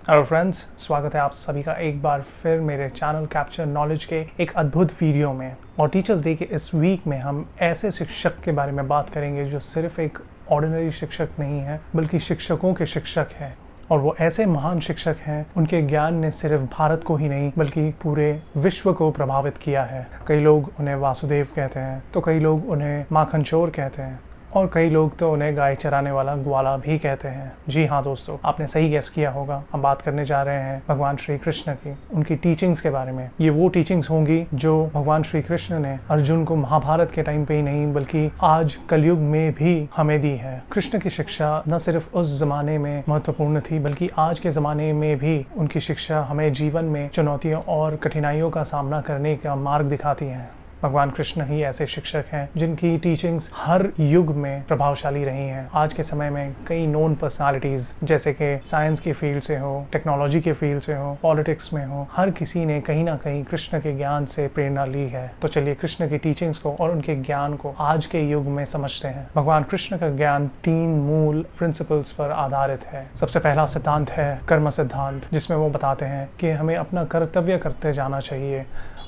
Hello friends, स्वागत है आप सभी का एक बार फिर मेरे चैनल कैप्चर नॉलेज के एक अद्भुत वीडियो में। और टीचर्स डे के इस वीक में हम ऐसे शिक्षक के बारे में बात करेंगे जो सिर्फ एक ऑर्डिनरी शिक्षक नहीं है बल्कि शिक्षकों के शिक्षक हैं। और वो ऐसे महान शिक्षक हैं, उनके ज्ञान ने सिर्फ भारत को ही नहीं बल्कि पूरे विश्व को प्रभावित किया है। कई लोग उन्हें वासुदेव कहते हैं, तो कई लोग उन्हें माखन चोर कहते हैं, और कई लोग तो उन्हें गाय चराने वाला ग्वाला भी कहते हैं। जी हाँ दोस्तों, आपने सही गेस किया होगा। हम बात करने जा रहे हैं भगवान श्री कृष्ण की, उनकी टीचिंग्स के बारे में। ये वो टीचिंग्स होंगी जो भगवान श्री कृष्ण ने अर्जुन को महाभारत के टाइम पे ही नहीं बल्कि आज कलयुग में भी हमें दी है। कृष्ण की शिक्षा न सिर्फ उस जमाने में महत्वपूर्ण थी बल्कि आज के जमाने में भी उनकी शिक्षा हमें जीवन में चुनौतियों और कठिनाइयों का सामना करने का मार्ग दिखाती है। भगवान कृष्ण ही ऐसे शिक्षक हैं जिनकी टीचिंग्स हर युग में प्रभावशाली रही हैं। आज के समय में कई नोन पर्सनालिटीज जैसे कि साइंस की फील्ड से हो, टेक्नोलॉजी के फील्ड से हो, पॉलिटिक्स में हो, हर किसी ने कहीं ना कहीं कृष्ण के ज्ञान से प्रेरणा ली है। तो चलिए कृष्ण की टीचिंग्स को और उनके ज्ञान को आज के युग में समझते हैं। भगवान कृष्ण का ज्ञान 3 मूल प्रिंसिपल्स पर आधारित है। सबसे पहला सिद्धांत है कर्म सिद्धांत, जिसमें वो बताते हैं कि हमें अपना कर्तव्य करते जाना चाहिए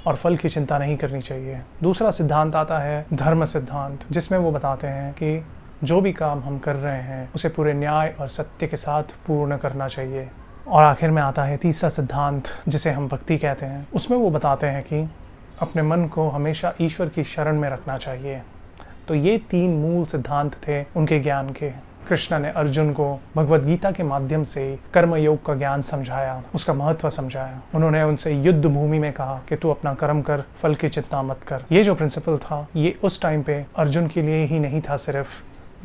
और फल की चिंता नहीं करनी चाहिए। दूसरा सिद्धांत आता है धर्म सिद्धांत, जिसमें वो बताते हैं कि जो भी काम हम कर रहे हैं उसे पूरे न्याय और सत्य के साथ पूर्ण करना चाहिए। और आखिर में आता है तीसरा सिद्धांत, जिसे हम भक्ति कहते हैं। उसमें वो बताते हैं कि अपने मन को हमेशा ईश्वर की शरण में रखना चाहिए। तो ये 3 मूल सिद्धांत थे उनके ज्ञान के। कृष्ण ने अर्जुन को भगवद गीता के माध्यम से कर्म योग का ज्ञान समझाया, उसका महत्व समझाया। उन्होंने उनसे युद्ध भूमि में कहा कि तू अपना कर्म कर, फल की चिंता मत कर। ये जो प्रिंसिपल था ये उस टाइम पे अर्जुन के लिए ही नहीं था सिर्फ,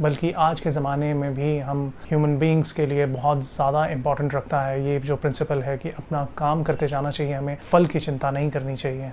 बल्कि आज के ज़माने में भी हम ह्यूमन बीइंग्स के लिए बहुत ज़्यादा इम्पोर्टेंट रखता है ये जो प्रिंसिपल है कि अपना काम करते जाना चाहिए, हमें फल की चिंता नहीं करनी चाहिए।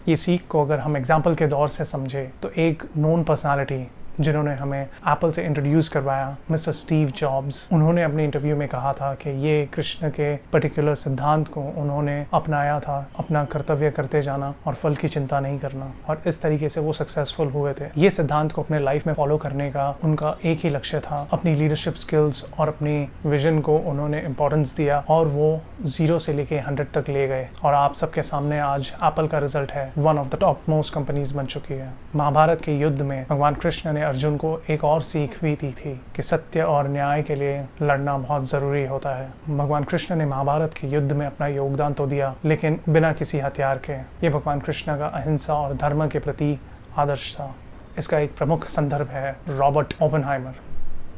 ये सीख को अगर हम एग्जाम्पल के दौर से समझे तो एक नोन पर्सनालिटी जिन्होंने हमें एप्पल से इंट्रोड्यूस करवाया, मिस्टर स्टीव जॉब्स, उन्होंने अपने इंटरव्यू में कहा था कि ये कृष्ण के पर्टिकुलर सिद्धांत को उन्होंने अपनाया था, अपना कर्तव्य करते जाना और फल की चिंता नहीं करना, और इस तरीके से वो सक्सेसफुल हुए थे। ये सिद्धांत को अपने लाइफ में फॉलो करने का उनका एक ही लक्ष्य था, अपनी लीडरशिप स्किल्स और अपनी विजन को उन्होंने इंपॉर्टेंस दिया और वो 0 से लेके 100 तक ले गए। और आप सबके सामने आज एप्पल का रिजल्ट है, one of the top most companies बन चुकी है। महाभारत के युद्ध में भगवान कृष्ण ने अर्जुन को एक और सीख भी दी थी कि सत्य और न्याय के लिए लड़ना बहुत जरूरी होता है। भगवान कृष्ण ने महाभारत के युद्ध में अपना योगदान तो दिया, लेकिन बिना किसी हथियार के। ये भगवान कृष्ण का अहिंसा और धर्म के प्रति आदर्श था। इसका एक प्रमुख संदर्भ है रॉबर्ट ओपेनहाइमर,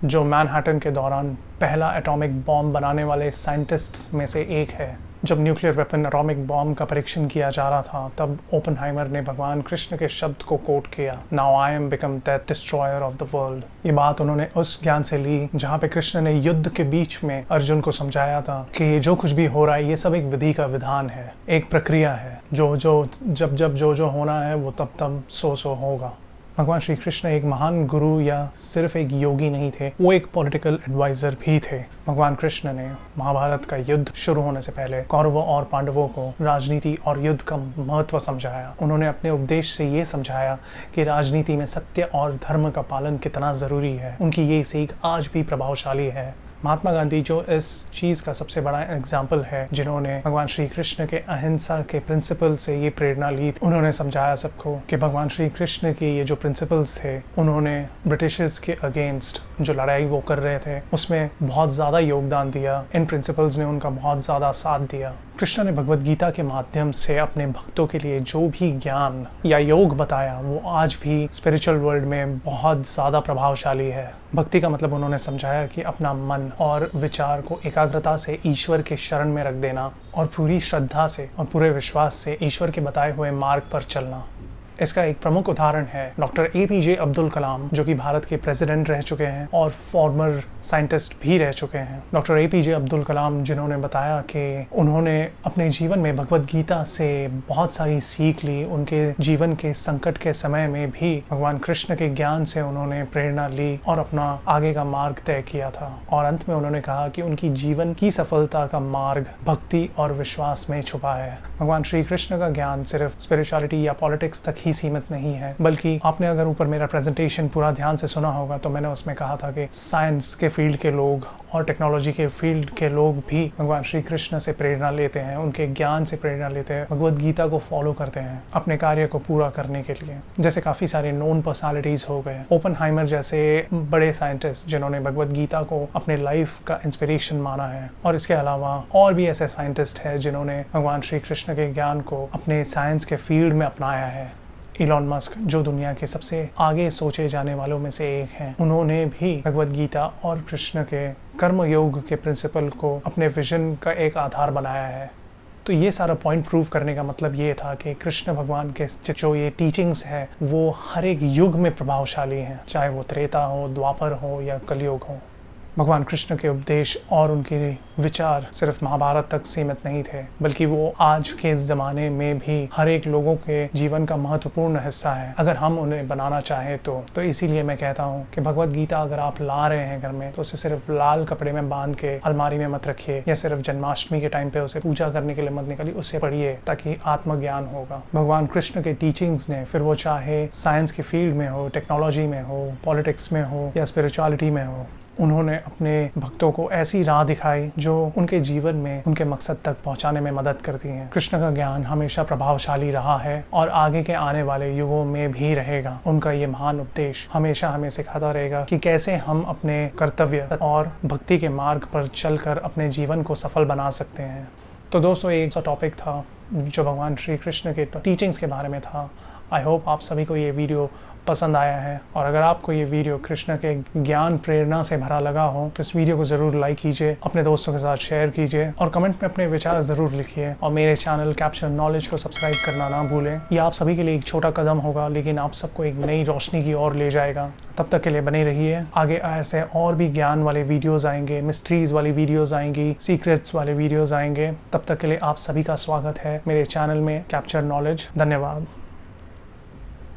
जो मैनहट्टन के दौरान पहला एटॉमिक बॉम्ब बनाने वाले साइंटिस्ट्स में से एक है। जब न्यूक्लियर वेपन एटॉमिक बॉम्ब का परीक्षण किया जा रहा था तब ओपेनहाइमर ने भगवान कृष्ण के शब्द को कोट किया, now I am become the destroyer of the world. ये बात उन्होंने उस ज्ञान से ली जहाँ पे कृष्ण ने युद्ध के बीच में अर्जुन को समझाया था कि ये जो कुछ भी हो रहा है ये सब एक विधि का विधान है, एक प्रक्रिया है, जो होना है वो तब सो होगा। भगवान श्री कृष्ण एक महान गुरु या सिर्फ एक योगी नहीं थे, वो एक पॉलिटिकल एडवाइजर भी थे। भगवान कृष्ण ने महाभारत का युद्ध शुरू होने से पहले कौरवों और पांडवों को राजनीति और युद्ध का महत्व समझाया। उन्होंने अपने उपदेश से ये समझाया कि राजनीति में सत्य और धर्म का पालन कितना ज़रूरी है। उनकी ये सीख आज भी प्रभावशाली है। महात्मा गांधी जो इस चीज़ का सबसे बड़ा एग्जाम्पल है, जिन्होंने भगवान श्री कृष्ण के अहिंसा के प्रिंसिपल से ये प्रेरणा ली, उन्होंने समझाया सबको कि भगवान श्री कृष्ण के ये जो प्रिंसिपल्स थे उन्होंने ब्रिटिशर्स के अगेंस्ट जो लड़ाई वो कर रहे थे उसमें बहुत ज़्यादा योगदान दिया। इन प्रिंसिपल्स ने उनका बहुत ज़्यादा साथ दिया। कृष्ण ने भगवद गीता के माध्यम से अपने भक्तों के लिए जो भी ज्ञान या योग बताया वो आज भी स्पिरिचुअल वर्ल्ड में बहुत ज़्यादा प्रभावशाली है। भक्ति का मतलब उन्होंने समझाया कि अपना मन और विचार को एकाग्रता से ईश्वर के शरण में रख देना और पूरी श्रद्धा से और पूरे विश्वास से ईश्वर के बताए हुए मार्ग पर चलना। इसका एक प्रमुख उदाहरण है डॉक्टर APJ अब्दुल कलाम, जो कि भारत के प्रेसिडेंट रह चुके हैं और फॉर्मर साइंटिस्ट भी रह चुके हैं। डॉक्टर APJ अब्दुल कलाम जिन्होंने बताया कि उन्होंने अपने जीवन में भगवद गीता से बहुत सारी सीख ली। उनके जीवन के संकट के समय में भी भगवान कृष्ण के ज्ञान से उन्होंने प्रेरणा ली और अपना आगे का मार्ग तय किया था। और अंत में उन्होंने कहा कि उनकी जीवन की सफलता का मार्ग भक्ति और विश्वास में छुपा है। भगवान श्री कृष्ण का ज्ञान सिर्फ स्पिरिचुअलिटी या पॉलिटिक्स तक ही सीमित नहीं है, बल्कि आपने अगर ऊपर मेरा प्रेजेंटेशन पूरा ध्यान से सुना होगा तो मैंने उसमें कहा था कि साइंस के फील्ड के लोग और टेक्नोलॉजी के फील्ड के लोग भी भगवान श्री कृष्ण से प्रेरणा लेते हैं, उनके ज्ञान से प्रेरणा लेते हैं, भगवद गीता को फॉलो करते हैं अपने कार्य को पूरा करने के लिए। जैसे काफ़ी सारे नोन पर्सनालिटीज़ हो गए, ओपनहाइमर जैसे बड़े साइंटिस्ट जिन्होंने भगवद गीता को अपने लाइफ का इंस्पिरेशन माना है, और इसके अलावा और भी ऐसे साइंटिस्ट हैं जिन्होंने भगवान श्री कृष्ण के ज्ञान को अपने साइंस के फील्ड में अपनाया है। इलॉन मस्क, जो दुनिया के सबसे आगे सोचे जाने वालों में से एक हैं, उन्होंने भी भगवद गीता और कृष्ण के कर्म योग के प्रिंसिपल को अपने विजन का एक आधार बनाया है। तो ये सारा पॉइंट प्रूव करने का मतलब ये था कि कृष्ण भगवान के जो ये टीचिंग्स है वो हर एक युग में प्रभावशाली हैं, चाहे वो त्रेता हो, द्वापर हो या कलयुग हो। भगवान कृष्ण के उपदेश और उनके विचार सिर्फ महाभारत तक सीमित नहीं थे, बल्कि वो आज के ज़माने में भी हर एक लोगों के जीवन का महत्वपूर्ण हिस्सा है, अगर हम उन्हें बनाना चाहें तो इसीलिए मैं कहता हूँ कि भगवद गीता अगर आप ला रहे हैं घर में तो उसे सिर्फ लाल कपड़े में बांध के अलमारी में मत रखिए, या सिर्फ जन्माष्टमी के टाइम पे उसे पूजा करने के लिए मत निकालिए, उसे पढ़िए ताकि आत्मज्ञान होगा। भगवान कृष्ण के टीचिंग्स ने, फिर वो चाहे साइंस के फील्ड में हो, टेक्नोलॉजी में हो, पॉलिटिक्स में हो या स्पिरिचुअलिटी में हो, उन्होंने अपने भक्तों को ऐसी राह दिखाई जो उनके जीवन में उनके मकसद तक पहुंचाने में मदद करती हैं। कृष्ण का ज्ञान हमेशा प्रभावशाली रहा है और आगे के आने वाले युगों में भी रहेगा। उनका ये महान उपदेश हमेशा हमें सिखाता रहेगा कि कैसे हम अपने कर्तव्य और भक्ति के मार्ग पर चलकर अपने जीवन को सफल बना सकते हैं। तो दोस्तों, एक सा टॉपिक था जो भगवान श्री कृष्ण के टीचिंग्स के बारे में था। आई होप आप सभी को ये वीडियो पसंद आया है, और अगर आपको ये वीडियो कृष्ण के ज्ञान प्रेरणा से भरा लगा हो तो इस वीडियो को ज़रूर लाइक कीजिए, अपने दोस्तों के साथ शेयर कीजिए और कमेंट में अपने विचार ज़रूर लिखिए, और मेरे चैनल कैप्चर नॉलेज को सब्सक्राइब करना ना भूलें। ये आप सभी के लिए एक छोटा कदम होगा, लेकिन आप सबको एक नई रोशनी की ओर ले जाएगा। तब तक के लिए बने रहिए, आगे ऐसे और भी ज्ञान वाले वीडियोज़ आएंगे, मिस्ट्रीज़ वाली वीडियोज़ आएंगी, सीक्रेट्स वाले वीडियोज़ आएंगे। तब तक के लिए आप सभी का स्वागत है मेरे चैनल में कैप्चर नॉलेज। धन्यवाद।